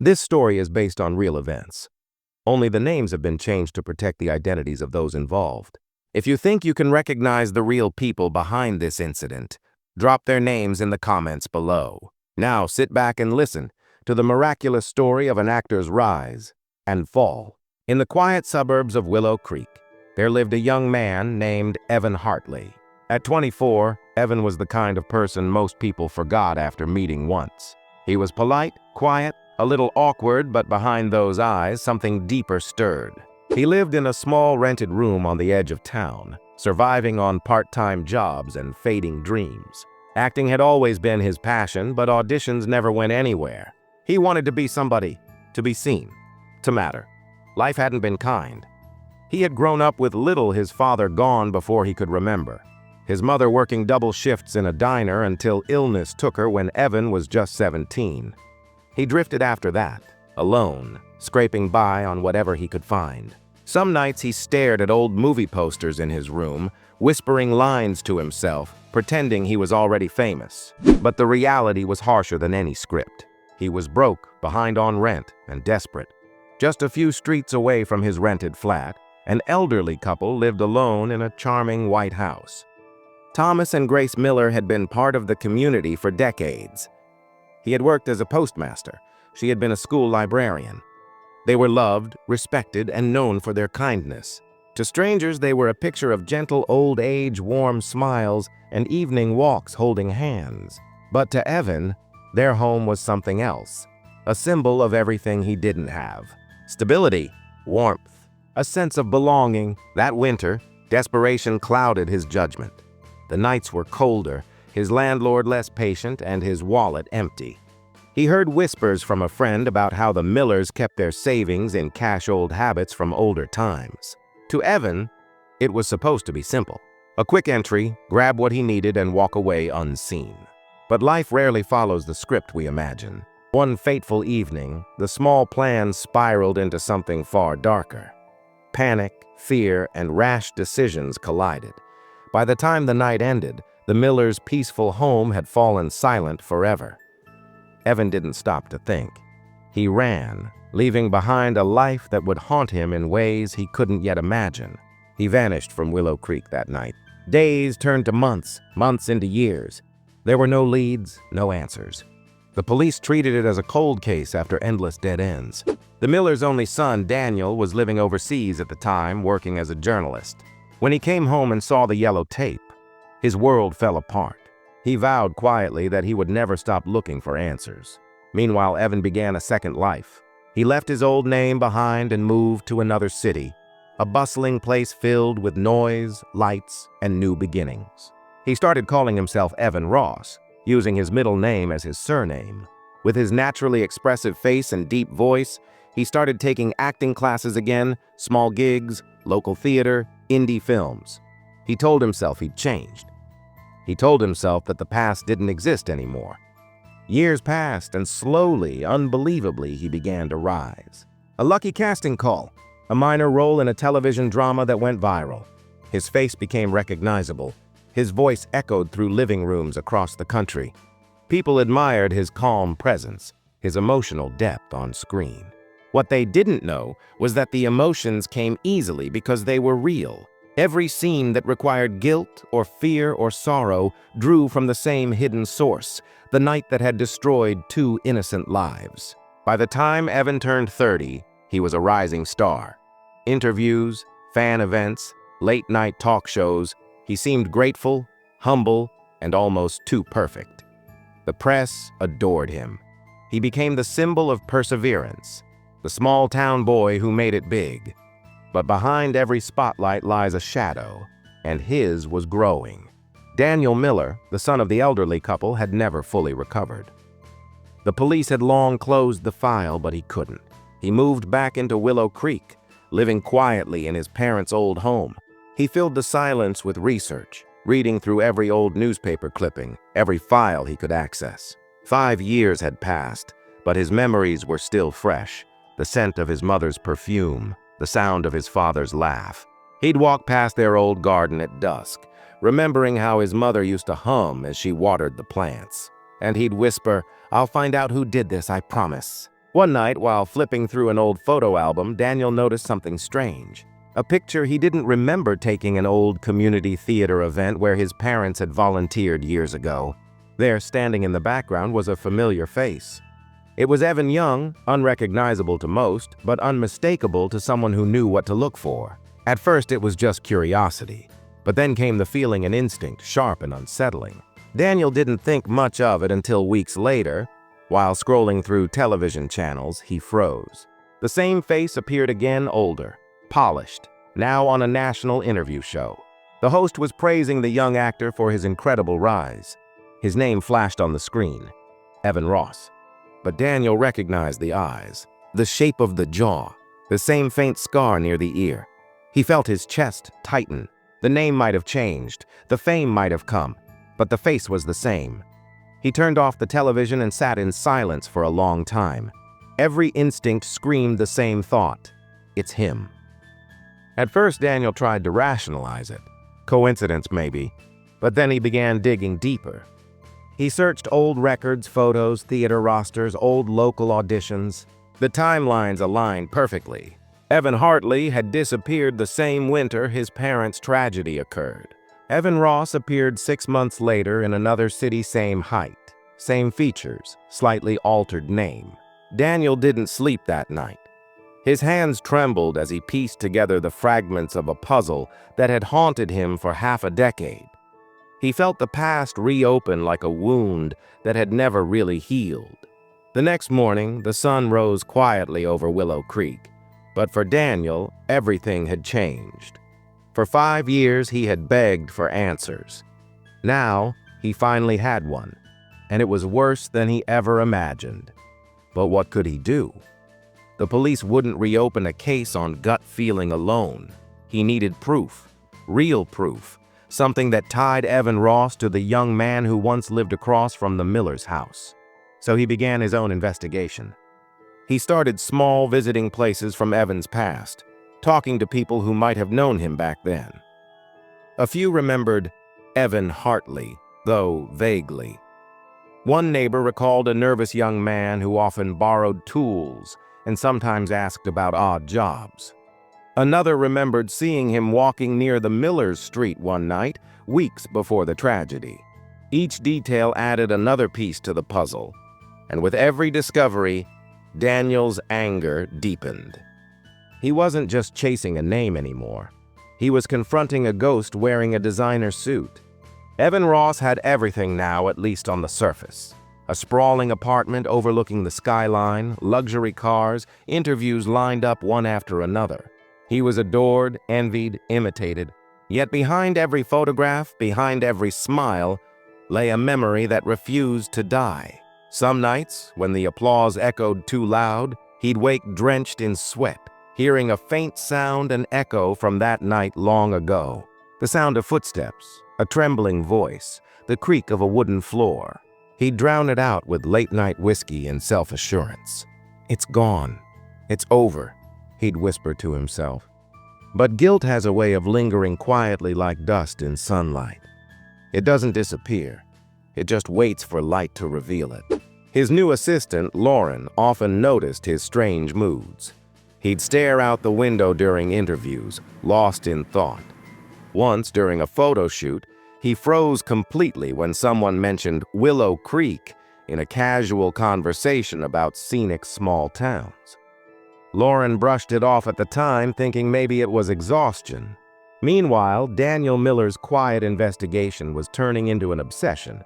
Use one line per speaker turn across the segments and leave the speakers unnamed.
This story is based on real events. Only the names have been changed to protect the identities of those involved. If you think you can recognize the real people behind this incident, drop their names in the comments below. Now sit back and listen to the miraculous story of an actor's rise and fall. In the quiet suburbs of Willow Creek, there lived a young man named Evan Hartley. At 24, Evan was the kind of person most people forgot after meeting once. He was polite, quiet, a little awkward, but behind those eyes, something deeper stirred. He lived in a small rented room on the edge of town, surviving on part-time jobs and fading dreams. Acting had always been his passion, but auditions never went anywhere. He wanted to be somebody, to be seen, to matter. Life hadn't been kind. He had grown up with little, his father gone before he could remember. His mother working double shifts in a diner until illness took her when Evan was just 17. He drifted after that, alone, scraping by on whatever he could find. Some nights he stared at old movie posters in his room, whispering lines to himself, pretending he was already famous. But the reality was harsher than any script. He was broke, behind on rent, and desperate. Just a few streets away from his rented flat, an elderly couple lived alone in a charming white house. Thomas and Grace Miller had been part of the community for decades. He had worked as a postmaster. She had been a school librarian. They were loved, respected, and known for their kindness. To strangers, they were a picture of gentle old age, warm smiles, and evening walks holding hands. But to Evan, their home was something else, a symbol of everything he didn't have. Stability, warmth, a sense of belonging. That winter, desperation clouded his judgment. The nights were colder, his landlord less patient, and his wallet empty. He heard whispers from a friend about how the Millers kept their savings in cash-old habits from older times. To Evan, it was supposed to be simple. A quick entry, grab what he needed, and walk away unseen. But life rarely follows the script we imagine. One fateful evening, the small plan spiraled into something far darker. Panic, fear, and rash decisions collided. By the time the night ended, the Millers' peaceful home had fallen silent forever. Evan didn't stop to think. He ran, leaving behind a life that would haunt him in ways he couldn't yet imagine. He vanished from Willow Creek that night. Days turned to months, months into years. There were no leads, no answers. The police treated it as a cold case after endless dead ends. The Millers' only son, Daniel, was living overseas at the time, working as a journalist. When he came home and saw the yellow tape, his world fell apart. He vowed quietly that he would never stop looking for answers. Meanwhile, Evan began a second life. He left his old name behind and moved to another city, a bustling place filled with noise, lights, and new beginnings. He started calling himself Evan Ross, using his middle name as his surname. With his naturally expressive face and deep voice, he started taking acting classes again, small gigs, local theater, indie films. He told himself he'd changed. He told himself that the past didn't exist anymore. Years passed, and slowly, unbelievably, he began to rise. A lucky casting call, a minor role in a television drama that went viral. His face became recognizable. His voice echoed through living rooms across the country. People admired his calm presence, his emotional depth on screen. What they didn't know was that the emotions came easily because they were real. Every scene that required guilt or fear or sorrow drew from the same hidden source, the night that had destroyed 2 innocent lives. By the time Evan turned 30, he was a rising star. Interviews, fan events, late-night talk shows, he seemed grateful, humble, and almost too perfect. The press adored him. He became the symbol of perseverance, the small-town boy who made it big. But behind every spotlight lies a shadow, and his was growing. Daniel Miller, the son of the elderly couple, had never fully recovered. The police had long closed the file, but he couldn't. He moved back into Willow Creek, living quietly in his parents' old home. He filled the silence with research, reading through every old newspaper clipping, every file he could access. 5 years had passed, but his memories were still fresh. The scent of his mother's perfume, the sound of his father's laugh. He'd walk past their old garden at dusk, remembering how his mother used to hum as she watered the plants. And he'd whisper, "I'll find out who did this, I promise." One night, while flipping through an old photo album, Daniel noticed something strange. A picture he didn't remember taking an old community theater event where his parents had volunteered years ago. There, standing in the background, was a familiar face. It was Evan Young, unrecognizable to most, but unmistakable to someone who knew what to look for. At first, it was just curiosity, but then came the feeling and instinct, sharp and unsettling. Daniel didn't think much of it until weeks later. While scrolling through television channels, he froze. The same face appeared again, older, polished, now on a national interview show. The host was praising the young actor for his incredible rise. His name flashed on the screen, Evan Ross. But Daniel recognized the eyes, the shape of the jaw, the same faint scar near the ear. He felt his chest tighten. The name might have changed, the fame might have come, but the face was the same. He turned off the television and sat in silence for a long time. Every instinct screamed the same thought. It's him. At first, Daniel tried to rationalize it. Coincidence, maybe. But then he began digging deeper. He searched old records, photos, theater rosters, old local auditions. The timelines aligned perfectly. Evan Hartley had disappeared the same winter his parents' tragedy occurred. Evan Ross appeared 6 months later in another city, same height, same features, slightly altered name. Daniel didn't sleep that night. His hands trembled as he pieced together the fragments of a puzzle that had haunted him for half a decade. He felt the past reopen like a wound that had never really healed. The next morning, the sun rose quietly over Willow Creek. But for Daniel, everything had changed. For 5 years, he had begged for answers. Now, he finally had one, and it was worse than he ever imagined. But what could he do? The police wouldn't reopen a case on gut feeling alone. He needed proof, real proof. Something that tied Evan Ross to the young man who once lived across from the Miller's house. So he began his own investigation. He started small, visiting places from Evan's past, talking to people who might have known him back then. A few remembered Evan Hartley, though vaguely. One neighbor recalled a nervous young man who often borrowed tools and sometimes asked about odd jobs. Another remembered seeing him walking near the Miller's Street one night, weeks before the tragedy. Each detail added another piece to the puzzle, and with every discovery, Daniel's anger deepened. He wasn't just chasing a name anymore. He was confronting a ghost wearing a designer suit. Evan Ross had everything now, at least on the surface. A sprawling apartment overlooking the skyline, luxury cars, interviews lined up one after another. He was adored, envied, imitated. Yet behind every photograph, behind every smile, lay a memory that refused to die. Some nights, when the applause echoed too loud, he'd wake drenched in sweat, hearing a faint sound and echo from that night long ago. The sound of footsteps, a trembling voice, the creak of a wooden floor. He'd drown it out with late-night whiskey and self-assurance. It's gone. It's over, he'd whisper to himself. But guilt has a way of lingering quietly like dust in sunlight. It doesn't disappear. It just waits for light to reveal it. His new assistant, Lauren, often noticed his strange moods. He'd stare out the window during interviews, lost in thought. Once, during a photo shoot, he froze completely when someone mentioned Willow Creek in a casual conversation about scenic small towns. Lauren brushed it off at the time, thinking maybe it was exhaustion. Meanwhile, Daniel Miller's quiet investigation was turning into an obsession.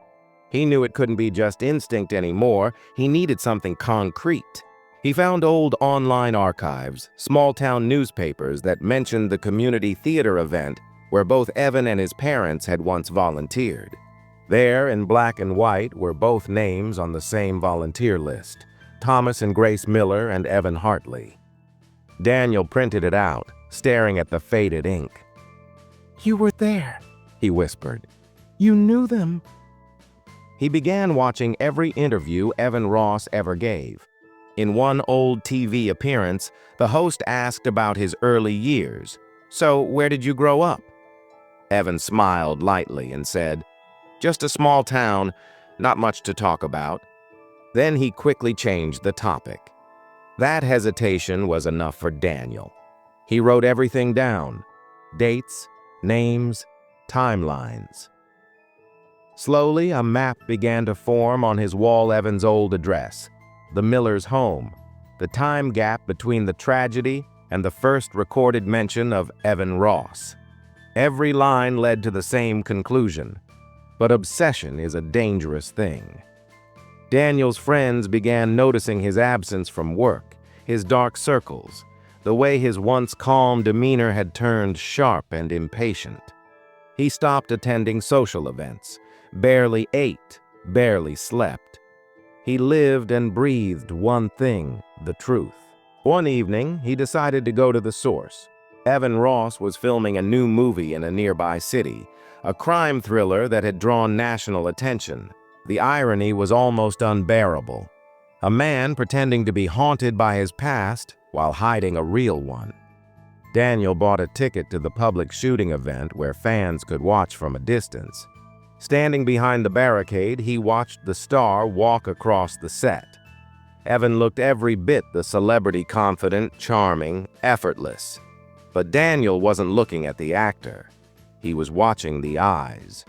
He knew it couldn't be just instinct anymore. He needed something concrete. He found old online archives, small-town newspapers that mentioned the community theater event where both Evan and his parents had once volunteered. There, in black and white, were both names on the same volunteer list: Thomas and Grace Miller and Evan Hartley. Daniel printed it out, staring at the faded ink. "You were there," he whispered. "You knew them." He began watching every interview Evan Ross ever gave. In one old TV appearance, the host asked about his early years. "So, where did you grow up?" Evan smiled lightly and said, "Just a small town, not much to talk about." Then he quickly changed the topic. That hesitation was enough for Daniel. He wrote everything down: dates, names, timelines. Slowly, a map began to form on his wall. Evan's old address, the miller's home, the time gap between the tragedy and the first recorded mention of Evan Ross. Every line led to the same conclusion, but obsession is a dangerous thing. Daniel's friends began noticing his absence from work, his dark circles, the way his once calm demeanor had turned sharp and impatient. He stopped attending social events, barely ate, barely slept. He lived and breathed one thing: the truth. One evening, he decided to go to the source. Evan Ross was filming a new movie in a nearby city, a crime thriller that had drawn national attention. The irony was almost unbearable. A man pretending to be haunted by his past while hiding a real one. Daniel bought a ticket to the public shooting event where fans could watch from a distance. Standing behind the barricade, he watched the star walk across the set. Evan looked every bit the celebrity: confident, charming, effortless. But Daniel wasn't looking at the actor. He was watching the eyes.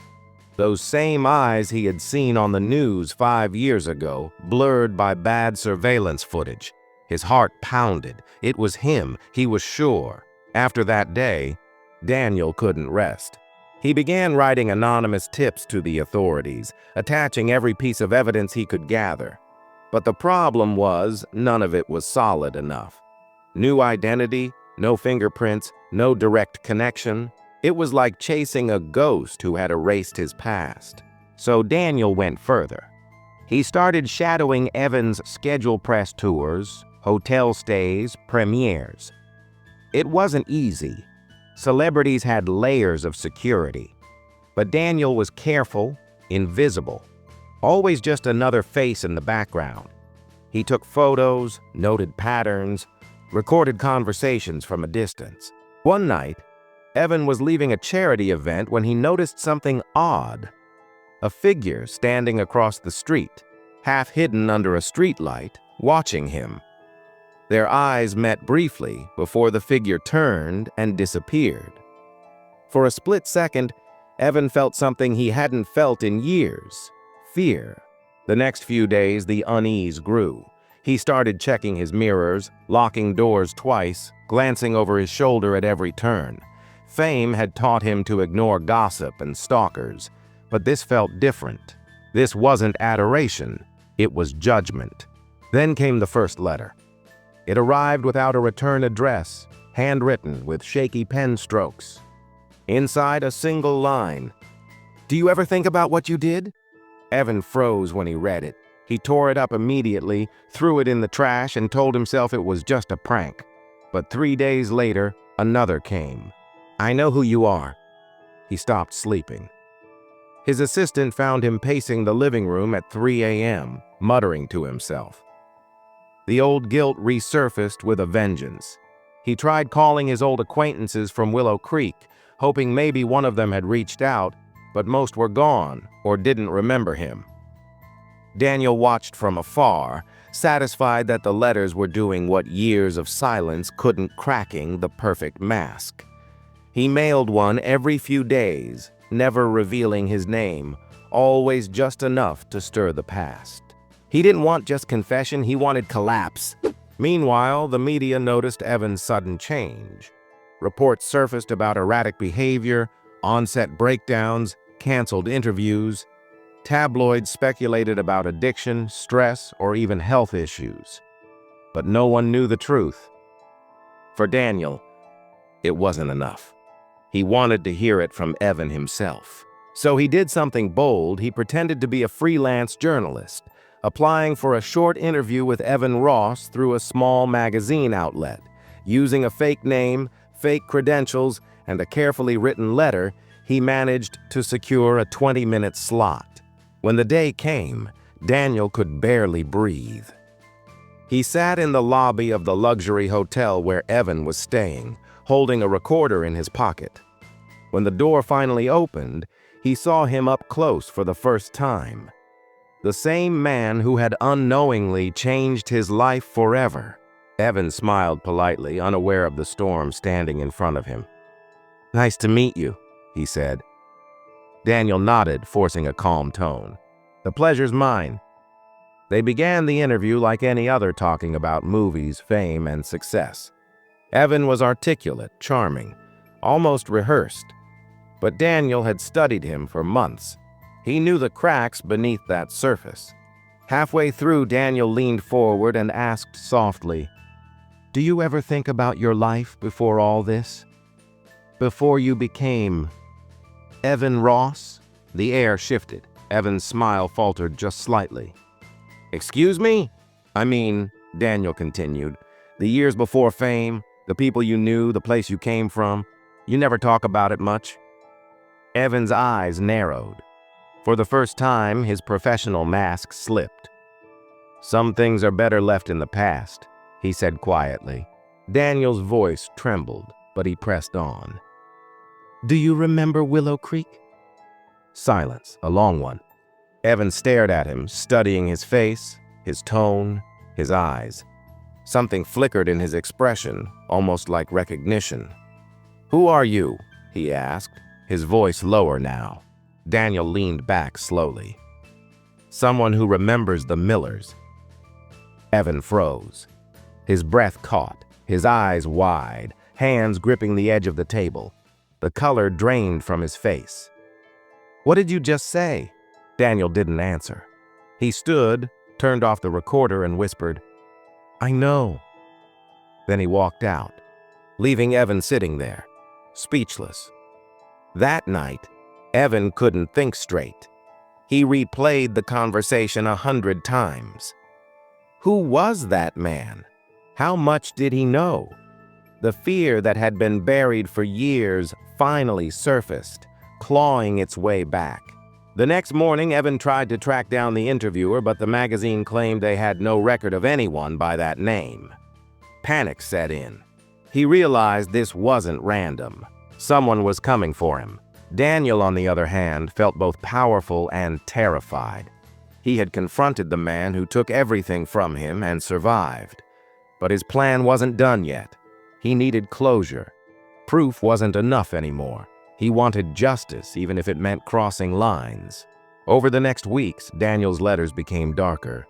Those same eyes he had seen on the news 5 years ago, blurred by bad surveillance footage. His heart pounded. It was him, he was sure. After that day, Daniel couldn't rest. He began writing anonymous tips to the authorities, attaching every piece of evidence he could gather. But the problem was, none of it was solid enough. New identity, no fingerprints, no direct connection. It was like chasing a ghost who had erased his past. So Daniel went further. He started shadowing Evan's scheduled press tours, hotel stays, premieres. It wasn't easy. Celebrities had layers of security. But Daniel was careful, invisible, always just another face in the background. He took photos, noted patterns, recorded conversations from a distance. One night, Evan was leaving a charity event when he noticed something odd. A figure standing across the street, half hidden under a streetlight, watching him. Their eyes met briefly before the figure turned and disappeared. For a split second, Evan felt something he hadn't felt in years: fear. The next few days, the unease grew. He started checking his mirrors, locking doors twice, glancing over his shoulder at every turn. Fame had taught him to ignore gossip and stalkers, but this felt different. This wasn't adoration, it was judgment. Then came the first letter. It arrived without a return address, handwritten with shaky pen strokes. Inside, a single line: "Do you ever think about what you did?" Evan froze when he read it. He tore it up immediately, threw it in the trash, and told himself it was just a prank. But 3 days later, another came. "I know who you are." He stopped sleeping. His assistant found him pacing the living room at 3 a.m., muttering to himself. The old guilt resurfaced with a vengeance. He tried calling his old acquaintances from Willow Creek, hoping maybe one of them had reached out, but most were gone or didn't remember him. Daniel watched from afar, satisfied that the letters were doing what years of silence couldn't: cracking the perfect mask. He mailed one every few days, never revealing his name, always just enough to stir the past. He didn't want just confession, he wanted collapse. Meanwhile, the media noticed Evan's sudden change. Reports surfaced about erratic behavior, on-set breakdowns, canceled interviews. Tabloids speculated about addiction, stress, or even health issues. But no one knew the truth. For Daniel, it wasn't enough. He wanted to hear it from Evan himself. So he did something bold. He pretended to be a freelance journalist, applying for a short interview with Evan Ross through a small magazine outlet. Using a fake name, fake credentials, and a carefully written letter, he managed to secure a 20-minute slot. When the day came, Daniel could barely breathe. He sat in the lobby of the luxury hotel where Evan was staying, holding a recorder in his pocket. When the door finally opened, he saw him up close for the first time. The same man who had unknowingly changed his life forever. Evan smiled politely, unaware of the storm standing in front of him. "Nice to meet you," he said. Daniel nodded, forcing a calm tone. "The pleasure's mine." They began the interview like any other, talking about movies, fame, and success. Evan was articulate, charming, almost rehearsed. But Daniel had studied him for months. He knew the cracks beneath that surface. Halfway through, Daniel leaned forward and asked softly, "Do you ever think about your life before all this? Before you became Evan Ross?" The air shifted. Evan's smile faltered just slightly. "Excuse me? I mean," Daniel continued, "the years before fame, the people you knew, the place you came from, you never talk about it much." Evan's eyes narrowed. For the first time, his professional mask slipped. "Some things are better left in the past," he said quietly. Daniel's voice trembled, but he pressed on. "Do you remember Willow Creek?" Silence, a long one. Evan stared at him, studying his face, his tone, his eyes. Something flickered in his expression, almost like recognition. "Who are you?" he asked, his voice lower now. Daniel leaned back slowly. "Someone who remembers the Millers." Evan froze. His breath caught, his eyes wide, hands gripping the edge of the table. The color drained from his face. "What did you just say?" Daniel didn't answer. He stood, turned off the recorder, and whispered, "I know." Then he walked out, leaving Evan sitting there, speechless. That night, Evan couldn't think straight. He replayed the conversation 100 times. Who was that man? How much did he know? The fear that had been buried for years finally surfaced, clawing its way back. The next morning, Evan tried to track down the interviewer, but the magazine claimed they had no record of anyone by that name. Panic set in. He realized this wasn't random. Someone was coming for him. Daniel, on the other hand, felt both powerful and terrified. He had confronted the man who took everything from him and survived. But his plan wasn't done yet. He needed closure. Proof wasn't enough anymore. He wanted justice, even if it meant crossing lines. Over the next weeks, Daniel's letters became darker.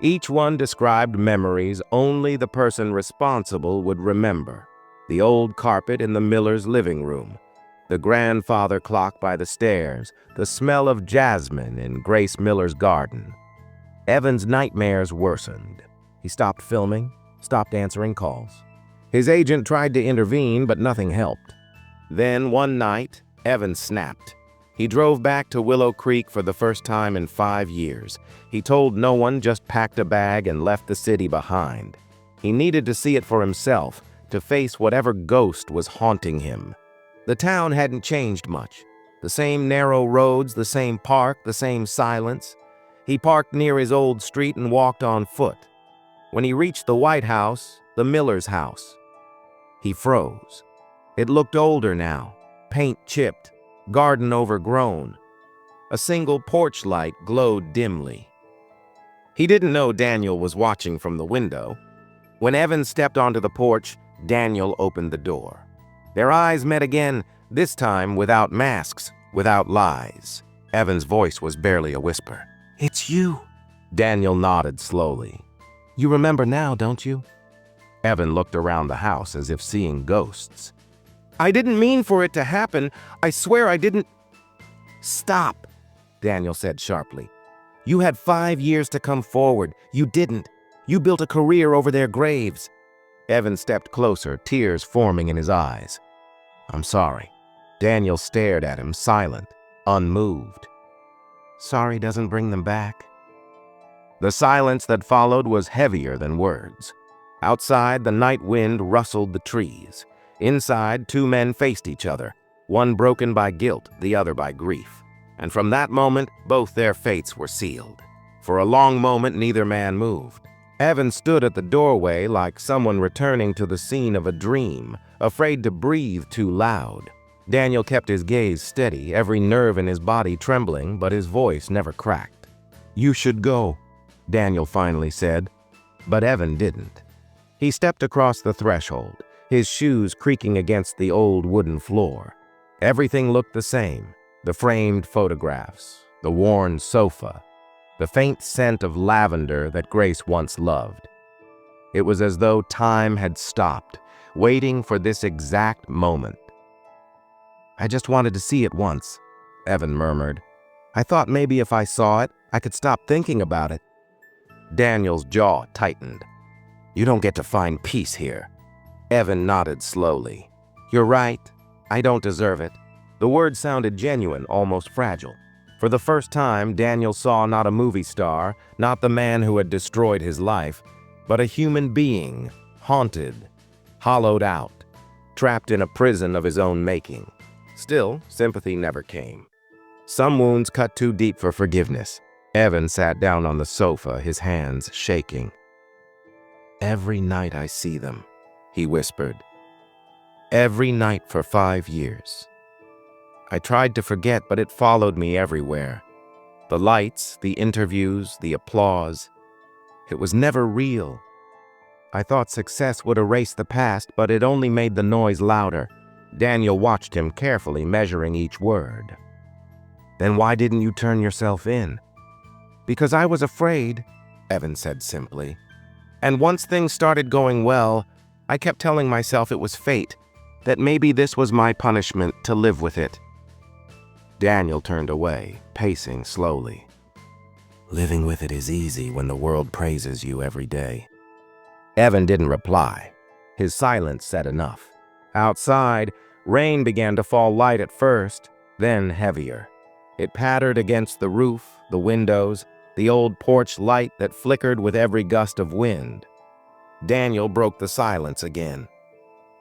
Each one described memories only the person responsible would remember. The old carpet in the Miller's living room, the grandfather clock by the stairs, the smell of jasmine in Grace Miller's garden. Evan's nightmares worsened. He stopped filming, stopped answering calls. His agent tried to intervene, but nothing helped. Then one night, Evan snapped. He drove back to Willow Creek for the first time in 5 years. He told no one, just packed a bag and left the city behind. He needed to see it for himself, to face whatever ghost was haunting him. The town hadn't changed much. The same narrow roads, the same park, the same silence. He parked near his old street and walked on foot. When he reached the White House, the Miller's house, he froze. It looked older now, paint chipped, garden overgrown. A single porch light glowed dimly. He didn't know Daniel was watching from the window. When Evan stepped onto the porch, Daniel opened the door. Their eyes met again, this time without masks, without lies. Evan's voice was barely a whisper. "It's you." Daniel nodded slowly. "You remember now, don't you?" Evan looked around the house as if seeing ghosts. "I didn't mean for it to happen. I swear I didn't." "Stop," Daniel said sharply. "You had 5 years to come forward. You didn't. You built a career over their graves." Evan stepped closer, tears forming in his eyes. "I'm sorry." Daniel stared at him, silent, unmoved. "Sorry doesn't bring them back." The silence that followed was heavier than words. Outside, the night wind rustled the trees. Inside, 2 men faced each other, one broken by guilt, the other by grief. And from that moment, both their fates were sealed. For a long moment, neither man moved. Evan stood at the doorway like someone returning to the scene of a dream, afraid to breathe too loud. Daniel kept his gaze steady, every nerve in his body trembling, but his voice never cracked. "You should go," Daniel finally said, but Evan didn't. He stepped across the threshold, his shoes creaking against the old wooden floor. Everything looked the same: the framed photographs, the worn sofa, the faint scent of lavender that Grace once loved. It was as though time had stopped, waiting for this exact moment. "I just wanted to see it once," Evan murmured. "I thought maybe if I saw it, I could stop thinking about it." Daniel's jaw tightened. "You don't get to find peace here." Evan nodded slowly. "You're right. I don't deserve it." The words sounded genuine, almost fragile. For the first time, Daniel saw not a movie star, not the man who had destroyed his life, but a human being, haunted, hollowed out, trapped in a prison of his own making. Still, sympathy never came. Some wounds cut too deep for forgiveness. Evan sat down on the sofa, his hands shaking. "Every night I see them," he whispered. "Every night for 5 years. I tried to forget, but it followed me everywhere. The lights, the interviews, the applause. It was never real. I thought success would erase the past, but it only made the noise louder." Daniel watched him carefully, measuring each word. "Then why didn't you turn yourself in?" "Because I was afraid," Evan said simply. "And once things started going well, I kept telling myself it was fate, that maybe this was my punishment, to live with it." Daniel turned away, pacing slowly. "Living with it is easy when the world praises you every day." Evan didn't reply. His silence said enough. Outside, rain began to fall, light at first, then heavier. It pattered against the roof, the windows, the old porch light that flickered with every gust of wind. Daniel broke the silence again.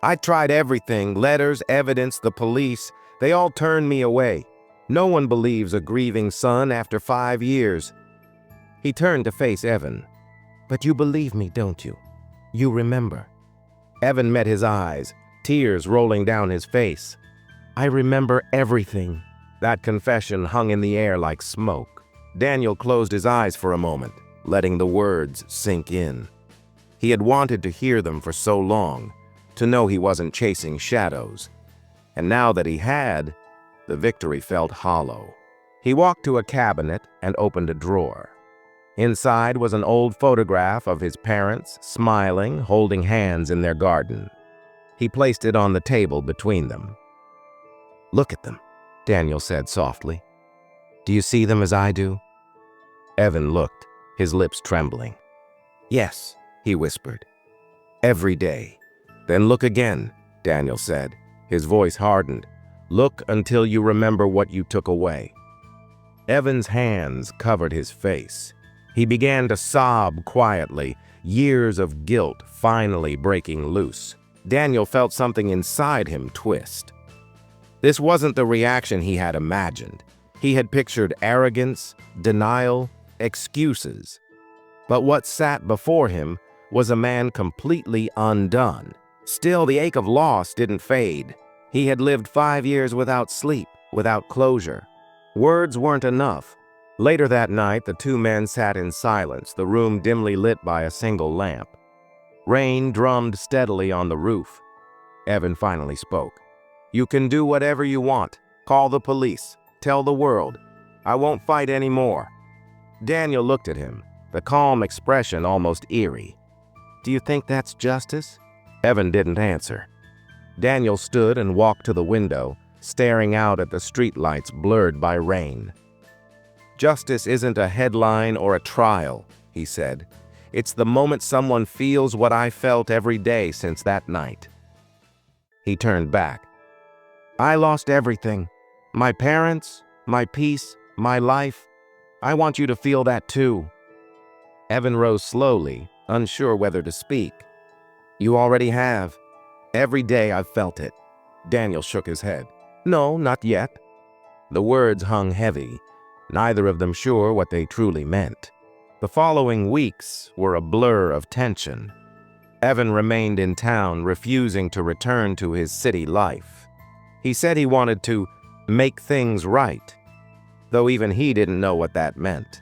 "I tried everything: letters, evidence, the police. They all turned me away. No one believes a grieving son after 5 years. He turned to face Evan. "But you believe me, don't you? You remember?" Evan met his eyes, tears rolling down his face. "I remember everything." That confession hung in the air like smoke. Daniel closed his eyes for a moment, letting the words sink in. He had wanted to hear them for so long, to know he wasn't chasing shadows. And now that he had, the victory felt hollow. He walked to a cabinet and opened a drawer. Inside was an old photograph of his parents, smiling, holding hands in their garden. He placed it on the table between them. "Look at them," Daniel said softly. "Do you see them as I do?" Evan looked, his lips trembling. "Yes," he whispered. "Every day." "Then look again," Daniel said. His voice hardened. "Look until you remember what you took away." Evan's hands covered his face. He began to sob quietly, years of guilt finally breaking loose. Daniel felt something inside him twist. This wasn't the reaction he had imagined. He had pictured arrogance, denial, excuses. But what sat before him was a man completely undone. Still, the ache of loss didn't fade. He had lived 5 years without sleep, without closure. Words weren't enough. Later that night, the two men sat in silence, the room dimly lit by a single lamp. Rain drummed steadily on the roof. Evan finally spoke. "You can do whatever you want. Call the police. Tell the world. I won't fight anymore." Daniel looked at him, the calm expression almost eerie. "Do you think that's justice?" Evan didn't answer. Daniel stood and walked to the window, staring out at the streetlights blurred by rain. "Justice isn't a headline or a trial," he said. "It's the moment someone feels what I felt every day since that night." He turned back. "I lost everything. My parents, my peace, my life. I want you to feel that too." Evan rose slowly, unsure whether to speak. "You already have. Every day I've felt it." Daniel shook his head. "No, not yet." The words hung heavy, neither of them sure what they truly meant. The following weeks were a blur of tension. Evan remained in town, refusing to return to his city life. He said he wanted to make things right, though even he didn't know what that meant.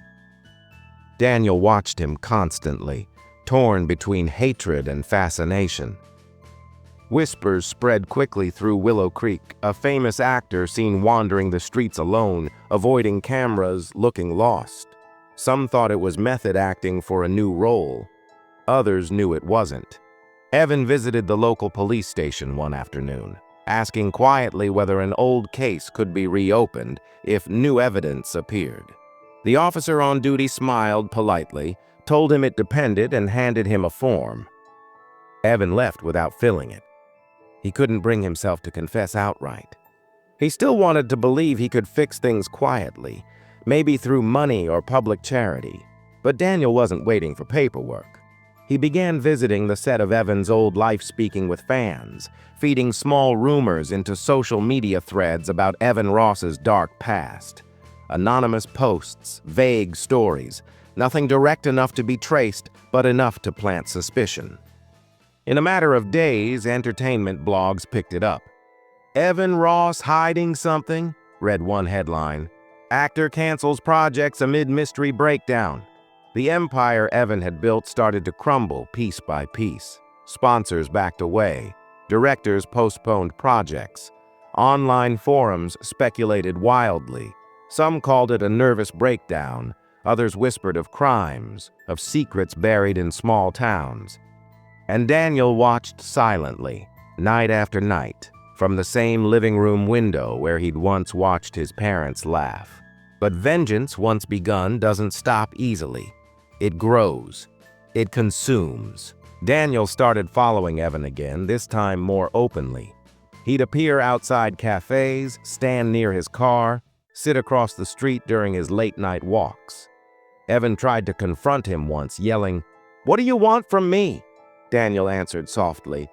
Daniel watched him constantly, torn between hatred and fascination. Whispers spread quickly through Willow Creek, a famous actor seen wandering the streets alone, avoiding cameras, looking lost. Some thought it was method acting for a new role. Others knew it wasn't. Evan visited the local police station one afternoon, asking quietly whether an old case could be reopened if new evidence appeared. The officer on duty smiled politely, told him it depended, and handed him a form. Evan left without filling it. He couldn't bring himself to confess outright. He still wanted to believe he could fix things quietly, maybe through money or public charity. But Daniel wasn't waiting for paperwork. He began visiting the set of Evan's old life, speaking with fans, feeding small rumors into social media threads about Evan Ross's dark past. Anonymous posts, vague stories, nothing direct enough to be traced, but enough to plant suspicion. In a matter of days, entertainment blogs picked it up. "Evan Ross hiding something," read one headline. "Actor cancels projects amid mystery breakdown." The empire Evan had built started to crumble piece by piece. Sponsors backed away. Directors postponed projects. Online forums speculated wildly. Some called it a nervous breakdown. Others whispered of crimes, of secrets buried in small towns. And Daniel watched silently, night after night, from the same living room window where he'd once watched his parents laugh. But vengeance, once begun, doesn't stop easily. It grows. It consumes. Daniel started following Evan again, this time more openly. He'd appear outside cafes, stand near his car, sit across the street during his late-night walks. Evan tried to confront him once, yelling, "What do you want from me?" Daniel answered softly,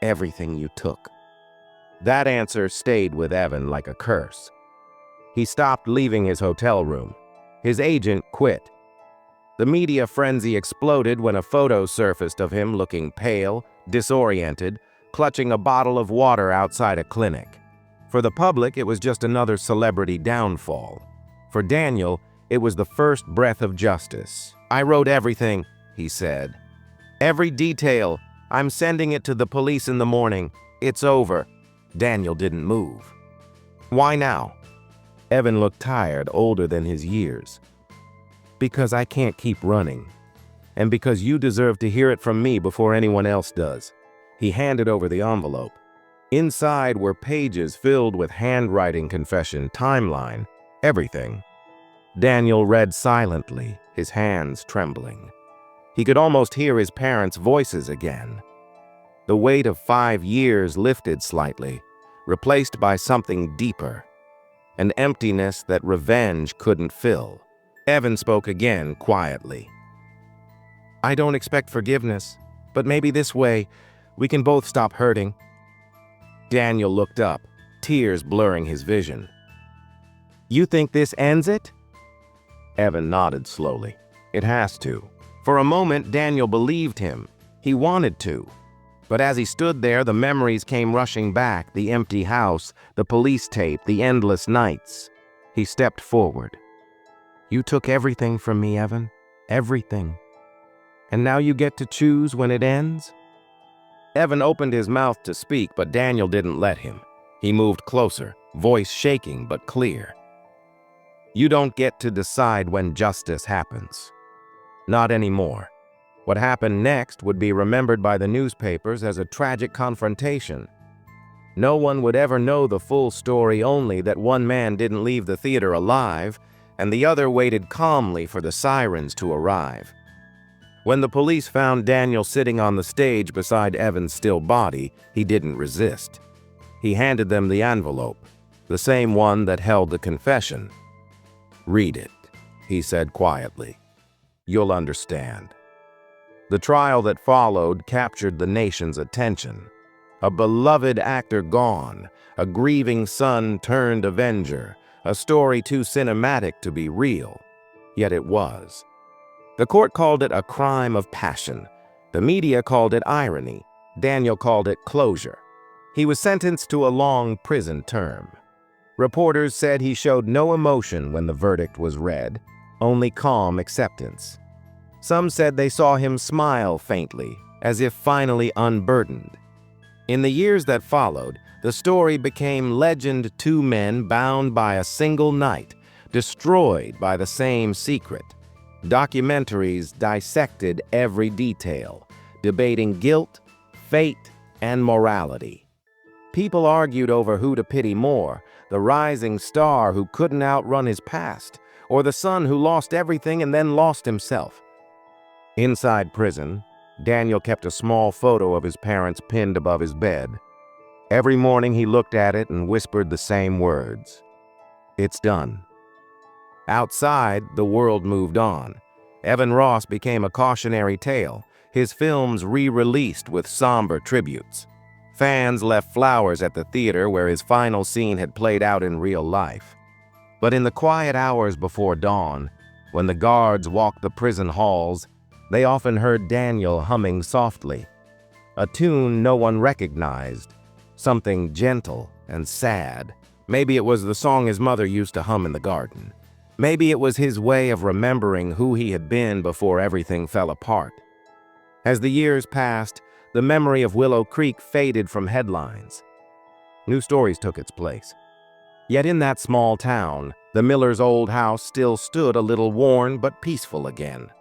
"Everything you took." That answer stayed with Evan like a curse. He stopped leaving his hotel room. His agent quit. The media frenzy exploded when a photo surfaced of him looking pale, disoriented, clutching a bottle of water outside a clinic. For the public, it was just another celebrity downfall. For Daniel, it was the first breath of justice. "I wrote everything," he said. "Every detail. I'm sending it to the police in the morning. It's over." Daniel didn't move. "Why now?" Evan looked tired, older than his years. "Because I can't keep running. And because you deserve to hear it from me before anyone else does." He handed over the envelope. Inside were pages filled with handwriting, confession, timeline, everything. Daniel read silently, his hands trembling. He could almost hear his parents' voices again. The weight of 5 years lifted slightly, replaced by something deeper, an emptiness that revenge couldn't fill. Evan spoke again, quietly. "I don't expect forgiveness, but maybe this way we can both stop hurting." Daniel looked up, tears blurring his vision. "You think this ends it?" Evan nodded slowly. "It has to." For a moment, Daniel believed him. He wanted to. But as he stood there, the memories came rushing back, the empty house, the police tape, the endless nights. He stepped forward. "You took everything from me, Evan. Everything. And now you get to choose when it ends?" Evan opened his mouth to speak, but Daniel didn't let him. He moved closer, voice shaking but clear. "You don't get to decide when justice happens. Not anymore. What happened next would be remembered by the newspapers as a tragic confrontation. No one would ever know the full story, only that one man didn't leave the theater alive, and the other waited calmly for the sirens to arrive. When the police found Daniel sitting on the stage beside Evan's still body, he didn't resist. He handed them the envelope, the same one that held the confession. "Read it," he said quietly. "You'll understand." The trial that followed captured the nation's attention. A beloved actor gone, a grieving son turned avenger, a story too cinematic to be real. Yet it was. The court called it a crime of passion. The media called it irony. Daniel called it closure. He was sentenced to a long prison term. Reporters said he showed no emotion when the verdict was read, only calm acceptance. Some said they saw him smile faintly, as if finally unburdened. In the years that followed, the story became legend: two men bound by a single night, destroyed by the same secret. Documentaries dissected every detail, debating guilt, fate, and morality. People argued over who to pity more: the rising star who couldn't outrun his past, or the son who lost everything and then lost himself. Inside prison, Daniel kept a small photo of his parents pinned above his bed. Every morning he looked at it and whispered the same words: "It's done." Outside, the world moved on. Evan Ross became a cautionary tale, his films re-released with somber tributes. Fans left flowers at the theater where his final scene had played out in real life. But in the quiet hours before dawn, when the guards walked the prison halls, they often heard Daniel humming softly. A tune no one recognized, something gentle and sad. Maybe it was the song his mother used to hum in the garden. Maybe it was his way of remembering who he had been before everything fell apart. As the years passed, the memory of Willow Creek faded from headlines. New stories took its place. Yet in that small town, the miller's old house still stood a little worn but peaceful again.